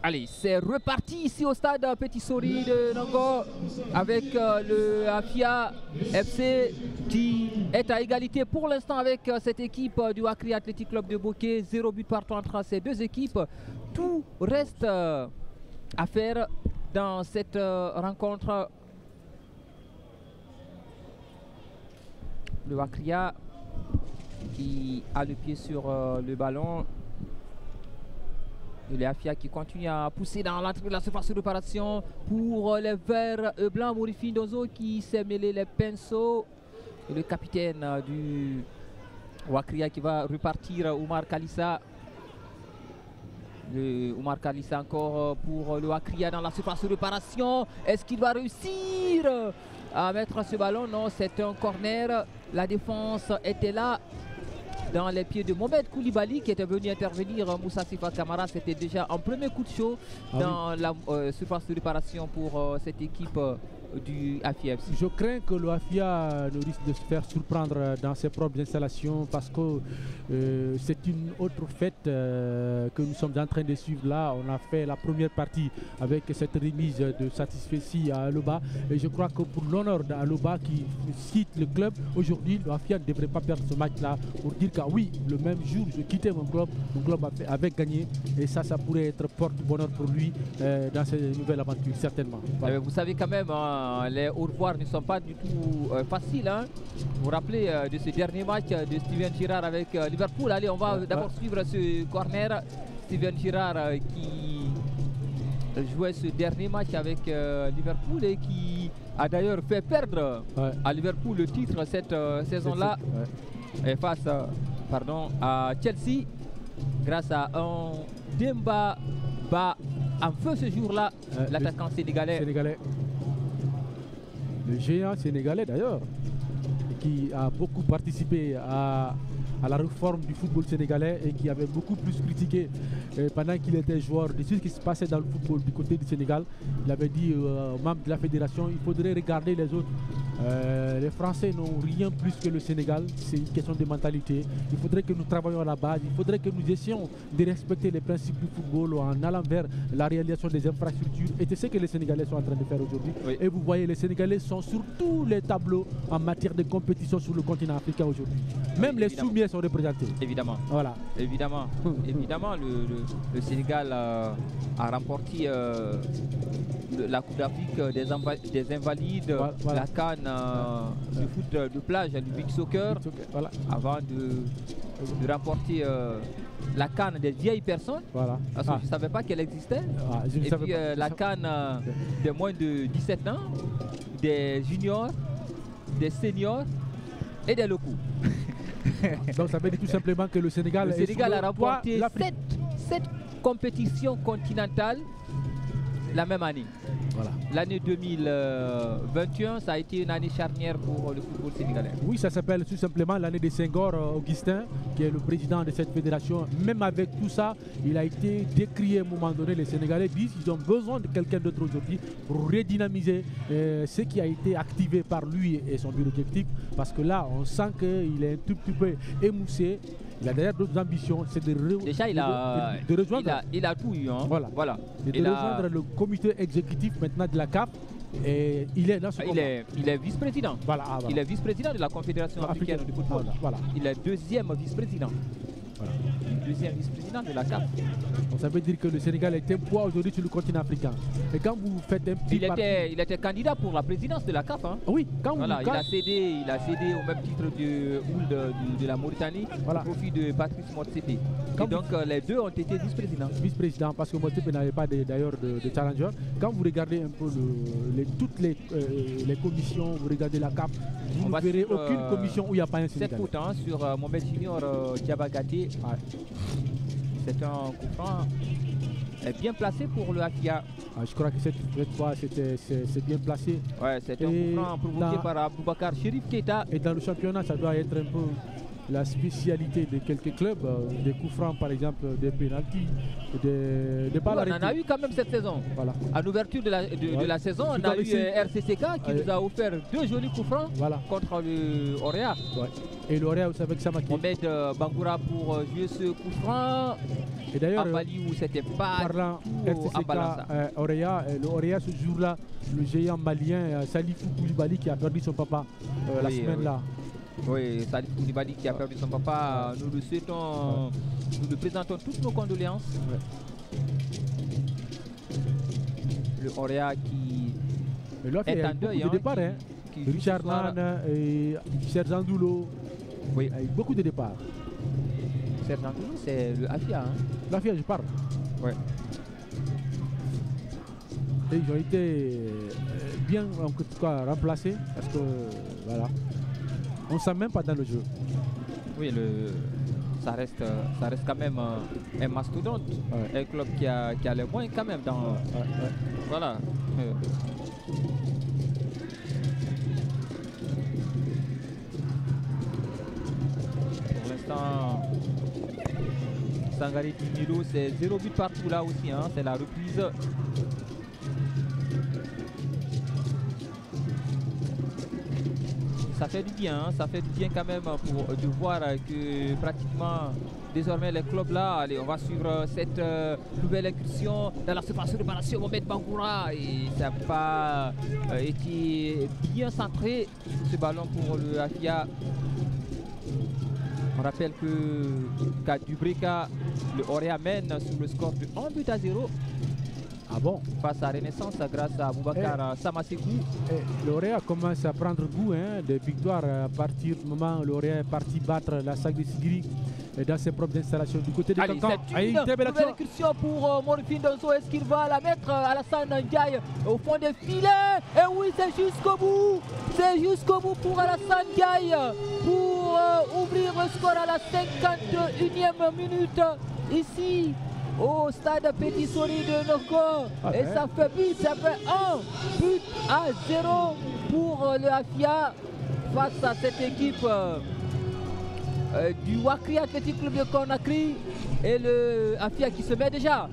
Allez, c'est reparti ici au stade Petit Sori de Nongo avec le Afia FC qui est à égalité pour l'instant avec cette équipe du Wakri Athletic Club de Bokeh. 0 but partout entre ces deux équipes. Tout reste à faire dans cette rencontre. Le Wakria qui a le pied sur le ballon. Et les Afia qui continue à pousser dans l'entrée de la surface de réparation pour les verts blancs. Morifi Dozo qui s'est mêlé les pinceaux. Et le capitaine du Wakria qui va repartir, Oumar Kalissa. Oumar Kalissa encore pour le Wakria dans la surface de réparation. Est-ce qu'il va réussir à mettre ce ballon? Non, c'est un corner. La défense était là. Dans les pieds de Mohamed Koulibaly qui était venu intervenir. Moussa Sifa Kamara, c'était déjà un premier coup de chaud dans la surface de réparation pour cette équipe du Afia FC. Je crains que le Afia ne risque de se faire surprendre dans ses propres installations parce que c'est une autre fête que nous sommes en train de suivre là. On a fait la première partie avec cette remise de satisfaction à Aloba et je crois que pour l'honneur d'Aloba qui cite le club, aujourd'hui le Afia ne devrait pas perdre ce match là pour dire que oui, le même jour je quittais mon club avait gagné et ça pourrait être porte-bonheur pour lui dans cette nouvelle aventure certainement. Voilà. Vous savez quand même les au revoir ne sont pas du tout faciles. Hein. Vous vous rappelez de ce dernier match de Steven Gerrard avec Liverpool. Allez, on va d'abord suivre ce corner. Steven Gerrard qui jouait ce dernier match avec Liverpool et qui a d'ailleurs fait perdre à Liverpool le titre cette saison-là face à Chelsea grâce à un Demba Ba en feu ce jour-là, l'attaquant sénégalais. Le géant sénégalais d'ailleurs, qui a beaucoup participé à la réforme du football sénégalais et qui avait beaucoup plus critiqué pendant qu'il était joueur de ce qui se passait dans le football du côté du Sénégal. Il avait dit aux membres de la fédération, il faudrait regarder les autres. Les Français n'ont rien plus que le Sénégal, c'est une question de mentalité. Il faudrait que nous travaillions à la base, il faudrait que nous essayons de respecter les principes du football en allant vers la réalisation des infrastructures. Et c'est ce que les Sénégalais sont en train de faire aujourd'hui. Oui. Et vous voyez, les Sénégalais sont sur tous les tableaux en matière de compétition sur le continent africain aujourd'hui. Même les soumis sont représentés. Évidemment. Voilà. Évidemment. Évidemment, le Sénégal a remporté la Coupe d'Afrique des Invalides, la CAN du foot de plage, du beach soccer, avant de remporter la CAN des vieilles personnes, parce que je ne savais pas qu'elle existait. Et puis la CAN des moins de 17 ans, des juniors, des seniors et des locaux. Donc ça veut dire tout simplement que le Sénégal a remporté 7 compétitions continentales la même année. Voilà. L'année 2021, ça a été une année charnière pour le football sénégalais. Oui, ça s'appelle tout simplement l'année de Senghor Augustin, qui est le président de cette fédération. Même avec tout ça, il a été décrié à un moment donné. Les Sénégalais disent qu'ils ont besoin de quelqu'un d'autre aujourd'hui pour redynamiser ce qui a été activé par lui et son bureau d'effectifs. Parce que là, on sent qu'il est un tout petit peu émoussé. Il a d'ailleurs d'autres ambitions, c'est de rejoindre. Il a tout eu. Hein. Voilà. Et de rejoindre le comité exécutif maintenant de la CAF. Et il est dans ce il est vice-président. Voilà. Il est vice-président de la Confédération africaine de football. Il est deuxième vice-président. Deuxième vice-président de la CAF. Donc ça veut dire que le Sénégal est un poids aujourd'hui sur le continent africain. Et quand vous faites un petit il était candidat pour la présidence de la CAF. Hein. Oui, il a cédé au même titre de la Mauritanie au profit de Patrice Motsepe. Et donc les deux ont été vice-présidents. Vice-président parce que Motsepe n'avait pas d'ailleurs de challenger. Quand vous regardez un peu toutes les commissions, vous regardez la CAF, vous ne verrez aucune commission où il n'y a pas un Sénégalais. 7 foot sur Mohamed Junior Diabagate. C'est un coup franc bien placé pour le Afia. Je crois que cette fois c'est bien placé. Ouais, c'est un coup franc provoqué par Aboubacar Chérif Keita. Et dans le championnat, ça doit être un peu la spécialité de quelques clubs, des coups francs par exemple, des pénaltys, des balles On en arrêtées. a eu quand même cette saison. Voilà. À l'ouverture de la saison, on a eu RCCK qui nous a offert 2 jolis coups francs contre le Auréa. Ouais. Et l'Auréa aussi avec Samaki. Mohamed Bangoura pour jouer ce coup franc. Et d'ailleurs, où c'était pas parlant RCCK Auréa, le Auréa ce jour-là, le géant malien Salifou Koulibaly qui a perdu son papa la semaine là. Oui, Salifou Koulibaly qui a perdu son papa. Nous le souhaitons, nous lui présentons toutes nos condoléances. Le Auréa qui est en deuil. De départ, Richard Nan et Serge Ndoulo. Oui, avec beaucoup de départs. Serge Ndoulo, c'est le Afia. L'Afia, je parle. Ouais. Et ils ont été bien en tout cas remplacés parce que voilà, on ne sent même pas dans le jeu. Oui, ça reste quand même un mastodonte, un club qui a les moyens quand même dans. Voilà. Pour l'instant, Sangaré Milo, c'est 0 but partout là aussi, c'est la reprise. Ça fait du bien, quand même de voir que pratiquement désormais les clubs là, allez, on va suivre cette nouvelle incursion dans la surface de réparation. Mohamed Bangoura, et ça n'a pas été bien centré ce ballon pour le Afia. On rappelle que qu'à Dubreka, le Auréa mène sur le score de 1-0. Ah bon? Face à Renaissance grâce à Boubacar Samasekou. L'Auréa commence à prendre goût des victoires à partir du moment où l'Auréa est parti battre la SAC de Sigiri dans ses propres installations du côté de Cancan. C'est une nouvelle incursion pour Morphine Donso. Est-ce qu'il va la mettre à Alassane Ndiaye au fond des filets? Et oui, c'est jusqu'au bout. C'est jusqu'au bout pour Alassane Ndiaye pour ouvrir le score à la 51e minute ici au stade Petit Sori de Noko. Et ça fait but, ça fait 1-0 pour le Afia face à cette équipe du Wakri Athletic Club de Conakry. Et le Afia qui se met déjà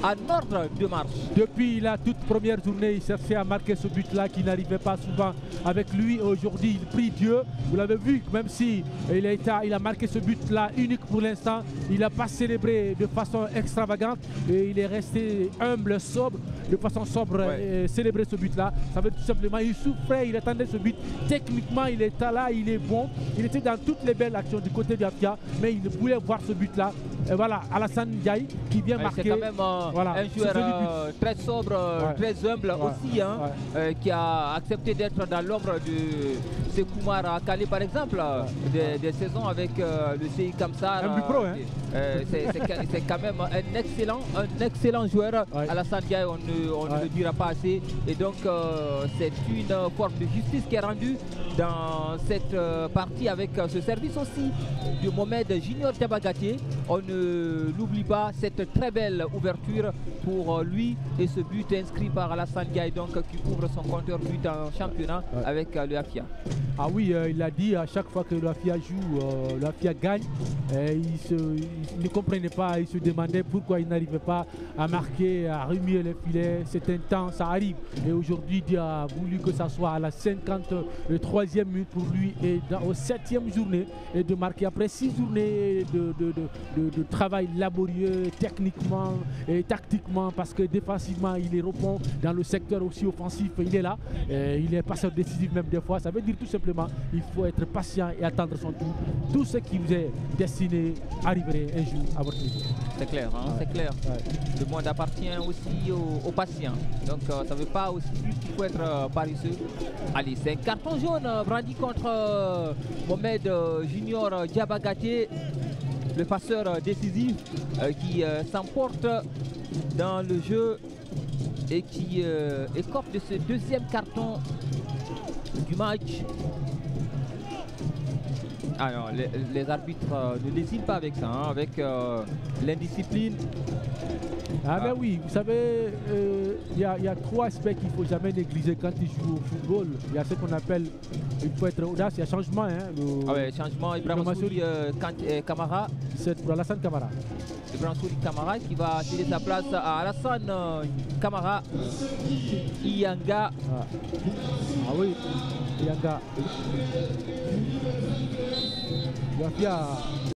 en ordre de marche. Depuis la toute première journée, il cherchait à marquer ce but-là qui n'arrivait pas souvent avec lui. Aujourd'hui, il prie Dieu. Vous l'avez vu, même si il a marqué ce but-là unique pour l'instant, il n'a pas célébré de façon extravagante et il est resté humble, sobre, de façon sobre, et célébrer ce but-là. Ça veut dire tout simplement, il souffrait, il attendait ce but. Techniquement, il était là, il est bon. Il était dans toutes les belles actions du côté du Afia, mais il voulait voir ce but-là. Et voilà, Alassane Ndiaye qui vient marquer. C'est quand même un joueur très sobre, très humble aussi, qui a accepté d'être dans l'ombre de Sekoumar à Calais par exemple, des saisons avec le CI Kamsar. C'est quand même un excellent joueur. Alassane Ndiaye, on ne le dira pas assez. Et donc c'est une forme de justice qui est rendue dans cette partie avec ce service aussi de Mohamed Junior Diabagaté. On ne l'oublie pas, cette très belle ouverture pour lui et ce but inscrit par Alassane Ndiaye donc qui ouvre son compteur but en championnat avec le Afia. Ah oui, il l'a dit, à chaque fois que le Afia joue, le Afia gagne. Il ne comprenait pas, il se demandait pourquoi il n'arrivait pas à marquer, à remuer les filets. C'est un temps, ça arrive. Et aujourd'hui, il a voulu que ça soit à la 53e minute pour lui et aux 7e journée et de marquer après 6 journées de travail laborieux techniquement et tactiquement parce que défensivement il est répond dans le secteur aussi offensif, il est là, il est passeur décisif même des fois. Ça veut dire tout simplement il faut être patient et attendre son tour. Tout ce qui vous est destiné arriverait un jour à votre niveau. C'est clair, c'est clair. Le monde appartient aussi aux patients. Donc ça ne veut pas aussi dire qu'il faut être paresseux. Allez, c'est un carton jaune brandi contre Mohamed Junior Diabagaté, le passeur décisif qui s'emporte dans le jeu et qui écope de ce deuxième carton du match. Ah non, les arbitres ne lésinent pas avec ça, hein, avec l'indiscipline. Ah ben oui, vous savez, il y a 3 aspects qu'il ne faut jamais négliger quand il joue au football. Il y a ce qu'on appelle, il faut être audace, il y a changement. Hein, changement, Ibrahim Souli Camara. C'est pour Alassane Camara. Ibrahim Souli Camara qui va céder sa place à Alassane Camara. Iyanga. Ah oui, Iyanga.